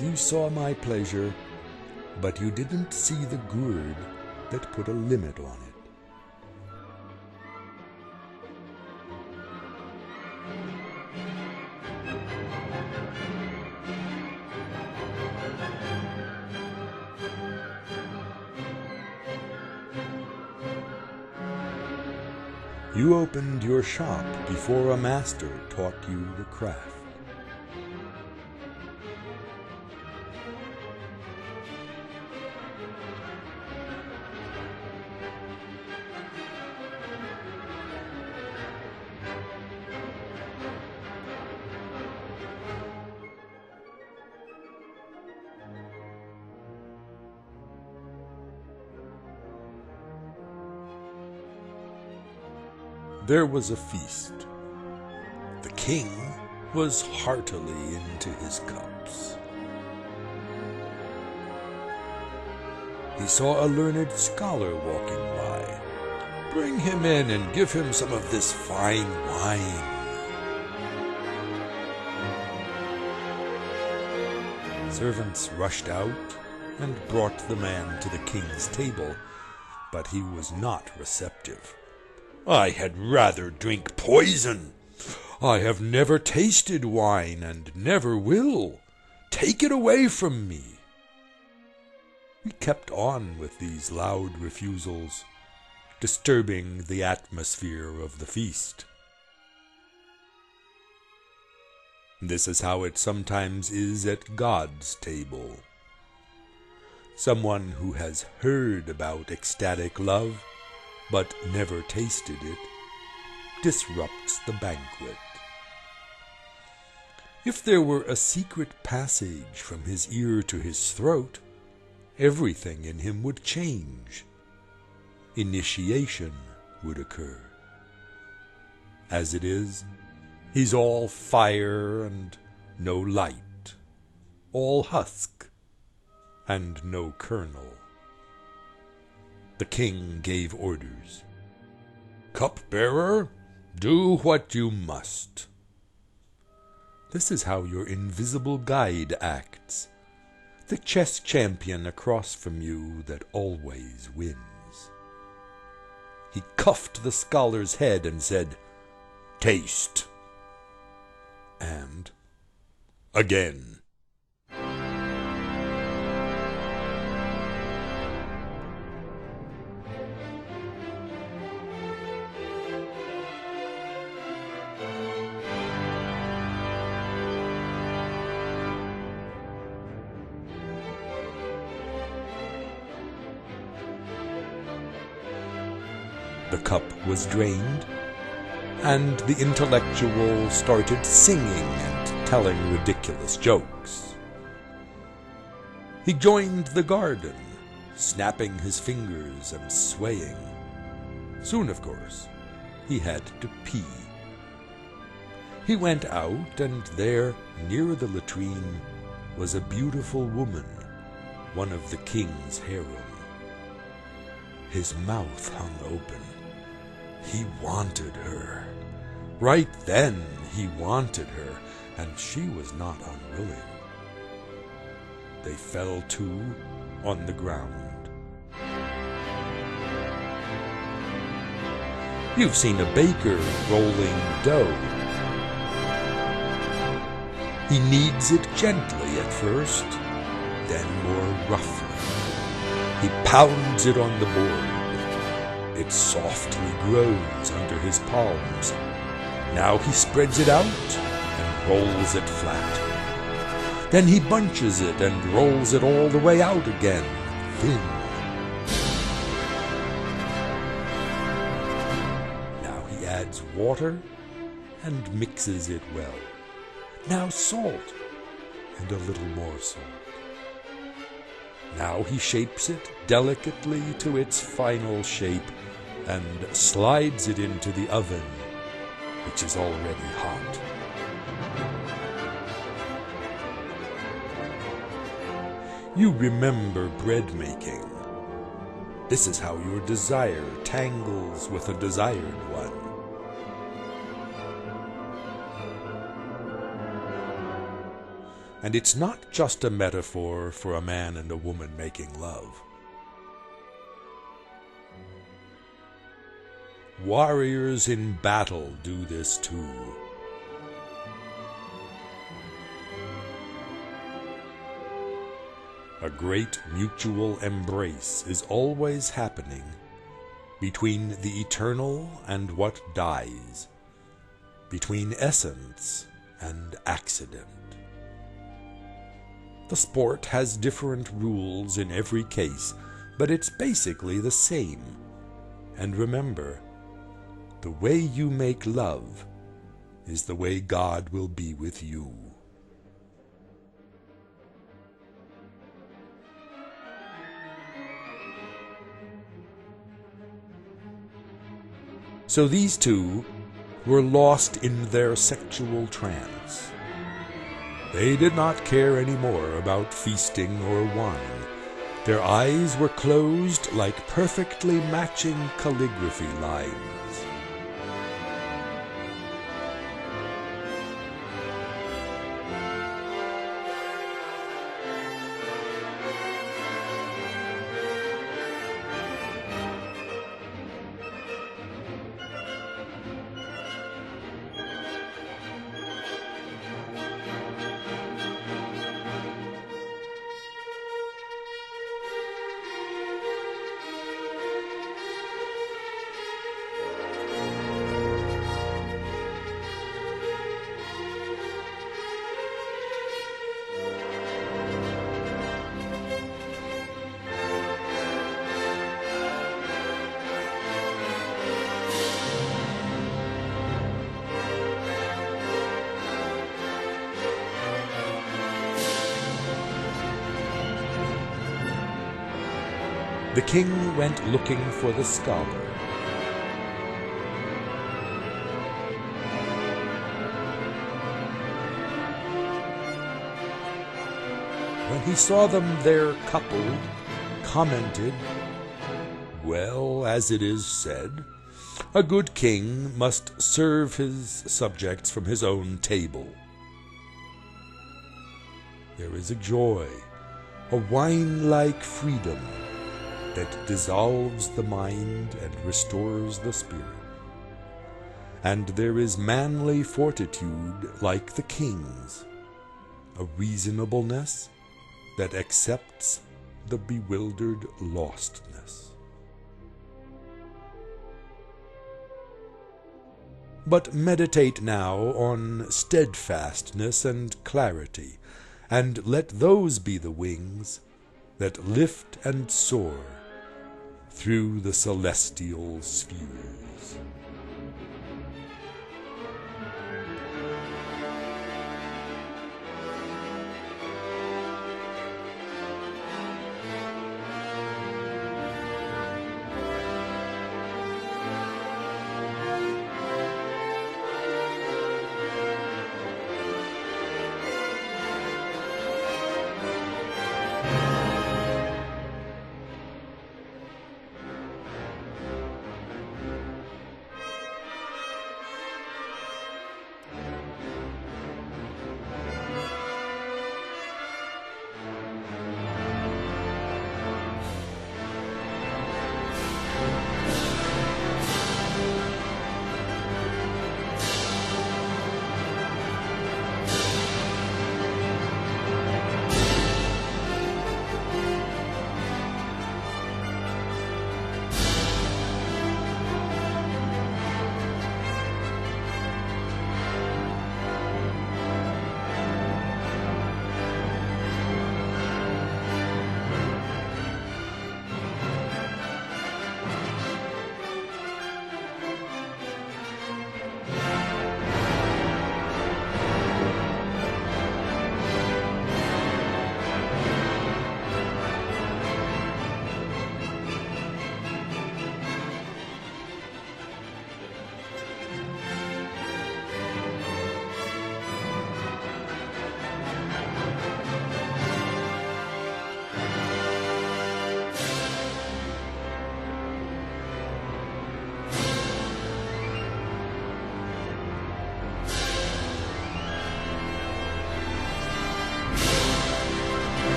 Yes, you saw my pleasure, but you didn't see the gourd that put a limit on it. You opened your shop before a master taught you the craft. There was a feast. The king was heartily into his cups. He saw a learned scholar walking by. Bring him in and give him some of this fine wine. Servants rushed out and brought the man to the king's table, but he was not receptive. I had rather drink poison. I have never tasted wine and never will. Take it away from me. He kept on with these loud refusals, disturbing the atmosphere of the feast. This is how it sometimes is at God's table. Someone who has heard about ecstatic love but never tasted it, disrupts the banquet. If there were a secret passage from his ear to his throat, everything in him would change. Initiation would occur. As it is, he's all fire and no light, all husk and no kernel. The king gave orders. Cupbearer, do what you must. This is how your invisible guide acts, the chess champion across from you that always wins. He cuffed the scholar's head and said, Taste. And again. The cup was drained, and the intellectual started singing and telling ridiculous jokes. He joined the garden, snapping his fingers and swaying. Soon, of course, he had to pee. He went out, and there, near the latrine, was a beautiful woman, one of the king's harem. His mouth hung open. He wanted her. Right then he wanted her, and she was not unwilling. They fell to on the ground. You've seen a baker rolling dough. He kneads it gently at first, then more roughly. He pounds it on the board. It softly grows under his palms. Now he spreads it out and rolls it flat. Then he bunches it and rolls it all the way out again, thin. Now he adds water and mixes it well. Now salt and a little more salt. Now he shapes it delicately to its final shape and slides it into the oven, which is already hot. You remember bread making. This is how your desire tangles with a desired one. And it's not just a metaphor for a man and a woman making love. Warriors in battle do this too. A great mutual embrace is always happening between the eternal and what dies, between essence and accident. The sport has different rules in every case, but it's basically the same. And remember, the way you make love is the way God will be with you. So these two were lost in their sexual trance. They did not care any more about feasting or wine. Their eyes were closed like perfectly matching calligraphy lines. The king went looking for the scholar. When he saw them there coupled, commented, "Well, as it is said, a good king must serve his subjects from his own table. There is a joy, a wine-like freedom, that dissolves the mind and restores the spirit. And there is manly fortitude like the king's, a reasonableness that accepts the bewildered lostness. But meditate now on steadfastness and clarity, and let those be the wings that lift and soar through the celestial spheres."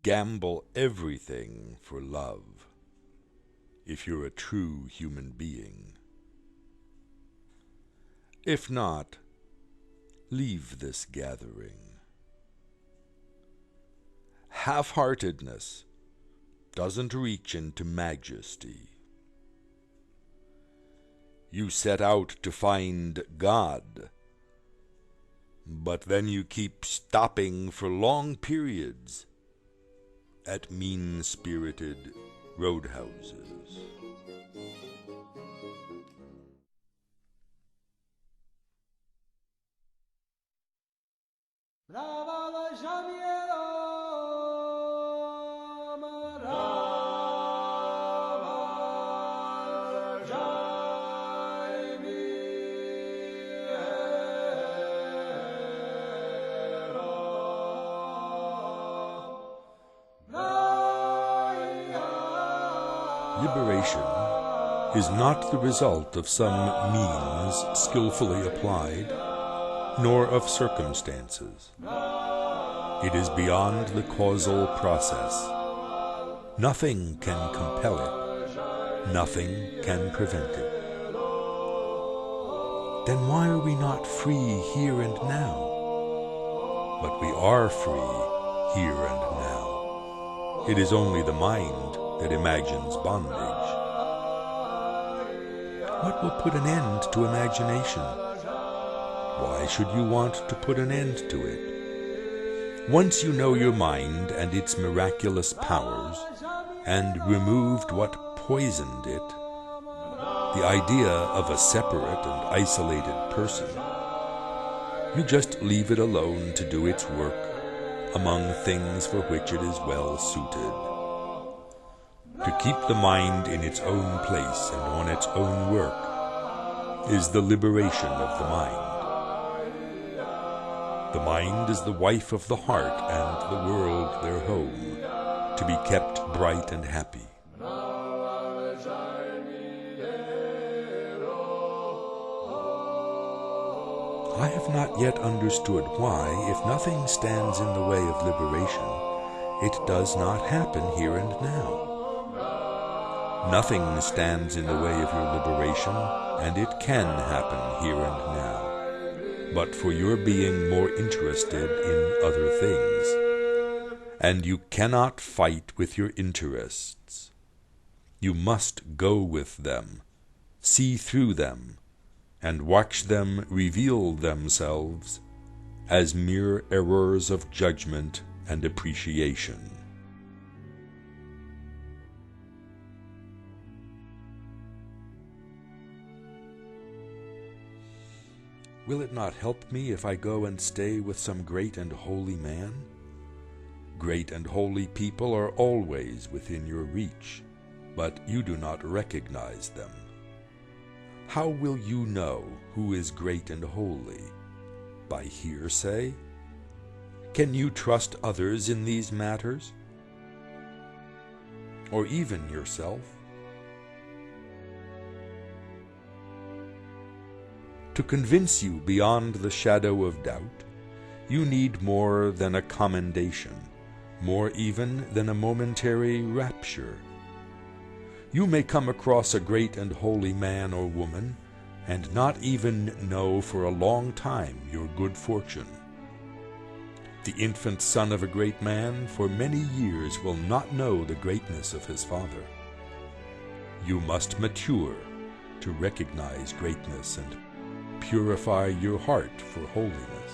gamble everything for love, if you're a true human being. If not, leave this gathering. Half-heartedness doesn't reach into majesty. You set out to find God, but then you keep stopping for long periods at mean-spirited roadhouses. Liberation is not the result of some means skillfully applied, nor of circumstances. It is beyond the causal process. Nothing can compel it. Nothing can prevent it. Then why are we not free here and now? But we are free here and now. It is only the mind that imagines bondage. What will put an end to imagination? Why should you want to put an end to it? Once you know your mind and its miraculous powers, and removed what poisoned it, the idea of a separate and isolated person, you just leave it alone to do its work among things for which it is well suited. To keep the mind in its own place and on its own work is the liberation of the mind. The mind is the wife of the heart and the world their home, to be kept bright and happy. I have not yet understood why, if nothing stands in the way of liberation, it does not happen here and now. Nothing stands in the way of your liberation, and it can happen here and now, but for your being more interested in other things. And you cannot fight with your interests. You must go with them, see through them, and watch them reveal themselves as mere errors of judgment and appreciation. Will it not help me if I go and stay with some great and holy man? Great and holy people are always within your reach, but you do not recognize them. How will you know who is great and holy? By hearsay? Can you trust others in these matters? Or even yourself? To convince you beyond the shadow of doubt, you need more than a commendation, more even than a momentary rapture. You may come across a great and holy man or woman, and not even know for a long time your good fortune. The infant son of a great man for many years will not know the greatness of his father. You must mature to recognize greatness and purify your heart for holiness.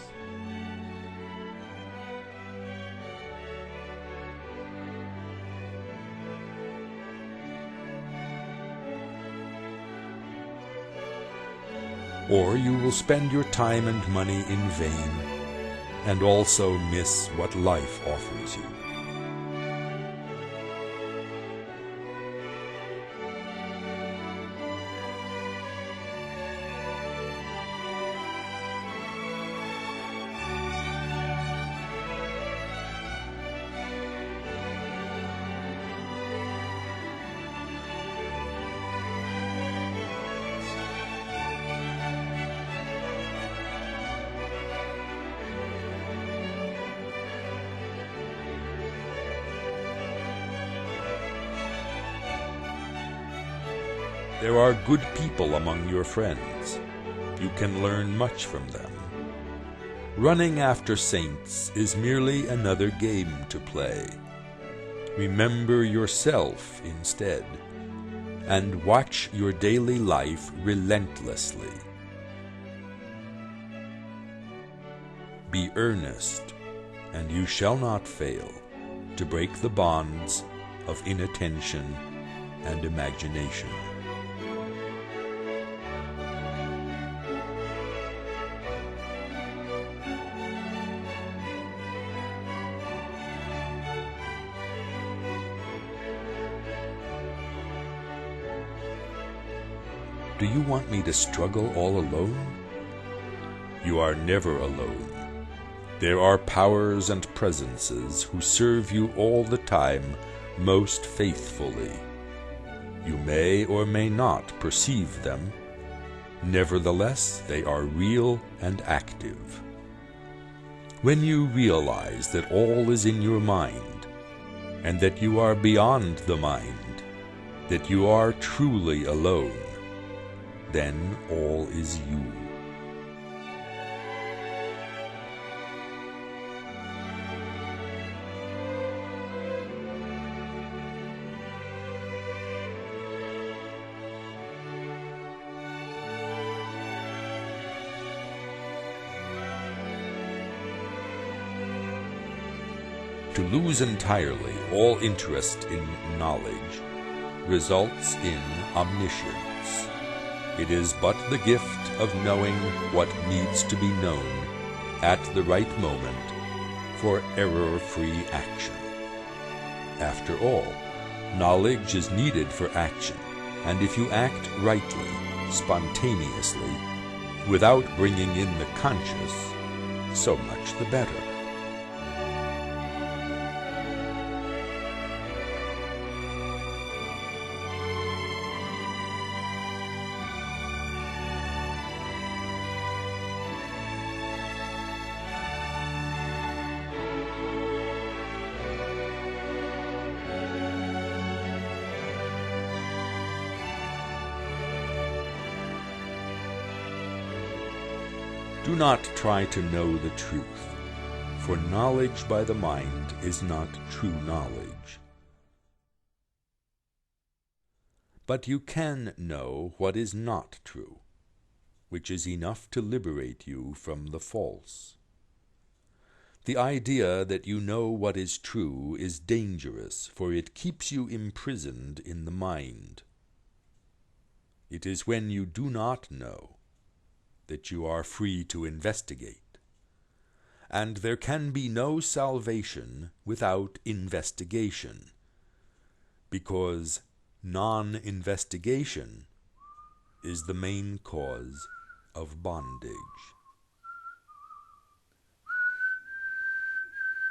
Or you will spend your time and money in vain, and also miss what life offers you. There are good people among your friends. You can learn much from them. Running after saints is merely another game to play. Remember yourself instead, and watch your daily life relentlessly. Be earnest, and you shall not fail to break the bonds of inattention and imagination. Do you want me to struggle all alone? You are never alone. There are powers and presences who serve you all the time most faithfully. You may or may not perceive them. Nevertheless, they are real and active. When you realize that all is in your mind, and that you are beyond the mind, that you are truly alone, then all is you. To lose entirely all interest in knowledge results in omniscience. It is but the gift of knowing what needs to be known at the right moment for error-free action. After all, knowledge is needed for action, and if you act rightly, spontaneously, without bringing in the conscious, so much the better. Do not try to know the truth, for knowledge by the mind is not true knowledge. But you can know what is not true, which is enough to liberate you from the false. The idea that you know what is true is dangerous, for it keeps you imprisoned in the mind. It is when you do not know that you are free to investigate. And there can be no salvation without investigation, because non-investigation is the main cause of bondage.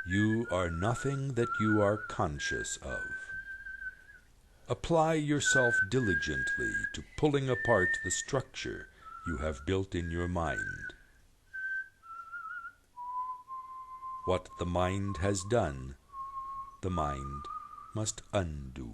You are nothing that you are conscious of. Apply yourself diligently to pulling apart the structure you have built in your mind. What the mind has done, the mind must undo.